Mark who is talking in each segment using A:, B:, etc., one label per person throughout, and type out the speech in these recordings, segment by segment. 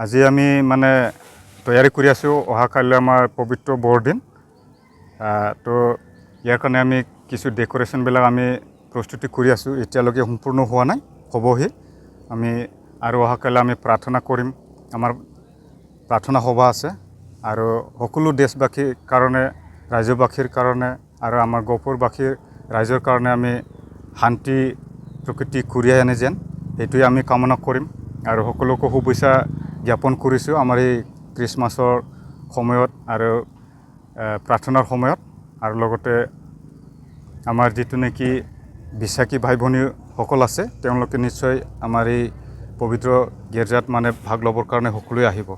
A: আজি আমি মানে তৈয়াৰী কৰি আছোঁ অহাকাইলৈ আমাৰ পবিত্ৰ বৰদিন। তো ইয়াৰ কাৰণে আমি কিছু ডেকোৰেশ্যনবিলাক আমি প্ৰস্তুতি কৰি আছোঁ। এতিয়ালৈকে সম্পূৰ্ণ হোৱা নাই, হ'বহি। আমি আৰু অহাকাইলৈ আমি প্ৰাৰ্থনা কৰিম। আমাৰ প্ৰাৰ্থনা সভা আছে আৰু সকলো দেশবাসীৰ কাৰণে, ৰাজ্যবাসীৰ কাৰণে আৰু আমাৰ গহপুৰবাসীৰ ৰাইজৰ কাৰণে আমি শান্তি প্ৰকৃতি ঘূৰাই আনে যেন, সেইটোৱে আমি কামনা কৰিম আৰু সকলোকে শুভেচ্ছা জ্ঞাপন কৰিছোঁ আমাৰ এই খ্ৰীষ্টমাছৰ সময়ত আৰু প্ৰাৰ্থনাৰ সময়ত। আৰু লগতে আমাৰ যিটো নেকি বিশ্বাসী ভাই ভনীসকল আছে, তেওঁলোকে নিশ্চয় আমাৰ এই পবিত্ৰ গীৰ্জাত মানে ভাগ ল'বৰ কাৰণে সকলোৱে আহিব।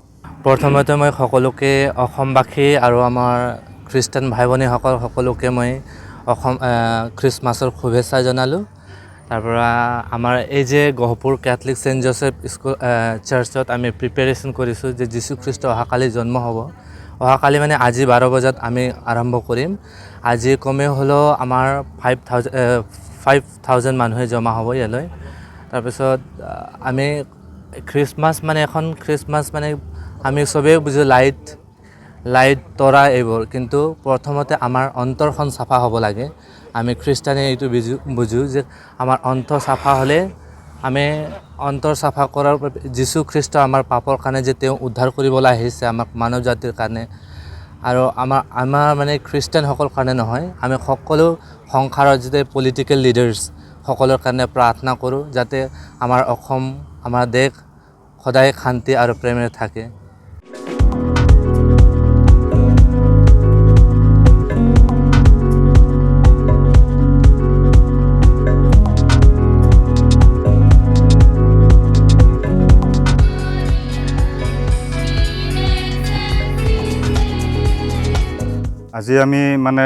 B: প্ৰথমতে মই সকলোকে অসমবাসী আৰু আমাৰ খ্ৰীষ্টান ভাই ভনীসকল সকলোকে মই খ্ৰীষ্টমাছৰ শুভেচ্ছা জনালোঁ। তাৰপৰা আমাৰ এই যে Gohpur Catholic Saint Joseph school চাৰ্চত আমি প্ৰিপেৰেশ্যন কৰিছোঁ যে যীশুখ্ৰীষ্ট অহাকালি জন্ম হ'ব। অহাকালি মানে আজি 12 বজাত আমি আৰম্ভ কৰিম। আজি কমেও হ'লেও আমাৰ 5,000 মানুহে জমা হ'ব ইয়ালৈ। তাৰপিছত আমি খ্ৰীষ্টমাছ মানে আমি চবেই বুজোঁ লাইট তৰা এইবোৰ, কিন্তু প্ৰথমতে আমাৰ অন্তৰখন চাফা হ'ব লাগে। আমি খ্ৰীষ্টানে এইটো বুজোঁ যে আমাৰ অন্তৰ চাফা হ'লে আমি অন্তৰ চাফা কৰাৰ যীশুখ্ৰীষ্ট আমাৰ পাপৰ কাৰণে যে তেওঁ উদ্ধাৰ কৰিবলৈ আহিছে আমাক মানৱ জাতিৰ কাৰণে। আৰু আমাৰ মানে খ্ৰীষ্টানসকলৰ কাৰণে নহয়, আমি সকলো সংসাৰৰ যেতিয়া পলিটিকেল লিডাৰ্ছ সকলৰ কাৰণে প্ৰাৰ্থনা কৰোঁ যাতে আমাৰ অসম, আমাৰ দেশ সদায় শান্তি আৰু প্ৰেমেৰে থাকে।
A: আজি আমি মানে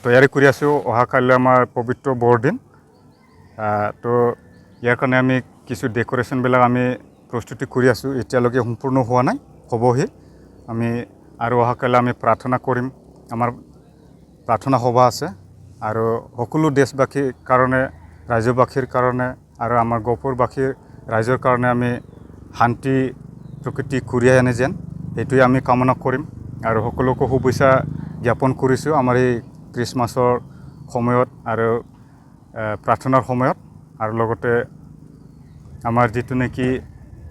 A: তৈয়াৰী কৰি আছোঁ অহাকাইলৈ আমাৰ পবিত্ৰ বৰদিন। তো ইয়াৰ কাৰণে আমি কিছু ডেকোৰেশ্যনবিলাক আমি প্ৰস্তুতি কৰি আছোঁ। এতিয়ালৈকে সম্পূৰ্ণ হোৱা নাই, হ'বহি। আমি আৰু অহাকাইলৈ আমি প্ৰাৰ্থনা কৰিম। আমাৰ প্ৰাৰ্থনা সভা আছে আৰু সকলো দেশবাসীৰ কাৰণে, ৰাজ্যবাসীৰ কাৰণে আৰু আমাৰ গহপুৰবাসীৰ ৰাইজৰ কাৰণে আমি শান্তি প্ৰকৃতি ঘূৰাই আনে যেন, সেইটোৱে আমি কামনা কৰিম আৰু সকলোকে শুভেচ্ছা জ্ঞাপন কৰিছোঁ আমাৰ এই খ্ৰীষ্টমাছৰ সময়ত আৰু প্ৰাৰ্থনাৰ সময়ত। আৰু লগতে আমাৰ যিটো নেকি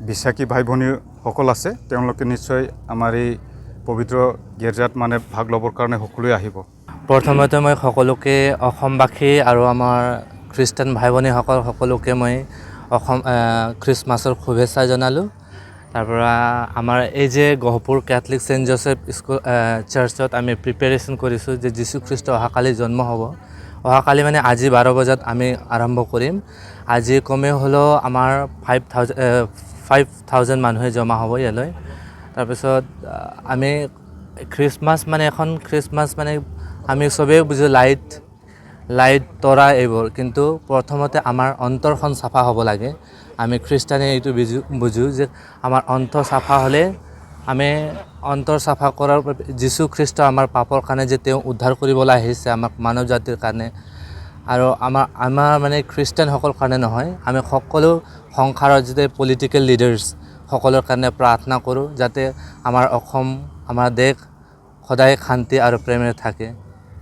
A: বিশ্বাসী ভাই ভনীসকল আছে, তেওঁলোকে নিশ্চয় আমাৰ এই পবিত্ৰ গীৰ্জাত মানে ভাগ ল'বৰ কাৰণে সকলোৱে আহিব।
B: প্ৰথমতে মই সকলোকে অসমবাসী আৰু আমাৰ খ্ৰীষ্টান ভাই ভনীসকল সকলোকে মই খ্ৰীষ্টমাছৰ শুভেচ্ছা জনালোঁ। তাৰপৰা আমাৰ এই যে Gohpur Catholic Saint Joseph school চাৰ্চত আমি প্ৰিপেৰেশ্যন কৰিছোঁ যে যীশুখ্ৰীষ্ট অহাকালি জন্ম হ'ব। অহাকালি মানে আজি 12 বজাত আমি আৰম্ভ কৰিম। আজি কমেও হ'লেও আমাৰ 5,000 মানুহে জমা হ'ব ইয়ালৈ। তাৰপিছত আমি খ্ৰীষ্টমাছ মানে আমি চবেই বুজোঁ লাইট তৰা এইবোৰ, কিন্তু প্ৰথমতে আমাৰ অন্তৰখন চাফা হ'ব লাগে। আমি খ্ৰীষ্টানে এইটো বুজোঁ যে আমাৰ অন্তৰ চাফা হ'লে আমি অন্তৰ চাফা কৰাৰ যীশুখ্ৰীষ্ট আমাৰ পাপৰ কাৰণে যে তেওঁ উদ্ধাৰ কৰিবলৈ আহিছে আমাক মানৱ জাতিৰ কাৰণে। আৰু আমাৰ মানে খ্ৰীষ্টানসকলৰ কাৰণে নহয়, আমি সকলো সংসাৰৰ যেতিয়া পলিটিকেল লিডাৰ্ছ সকলৰ কাৰণে প্ৰাৰ্থনা কৰোঁ যাতে আমাৰ অসম, আমাৰ দেশ সদায় শান্তি আৰু প্ৰেমেৰে থাকে।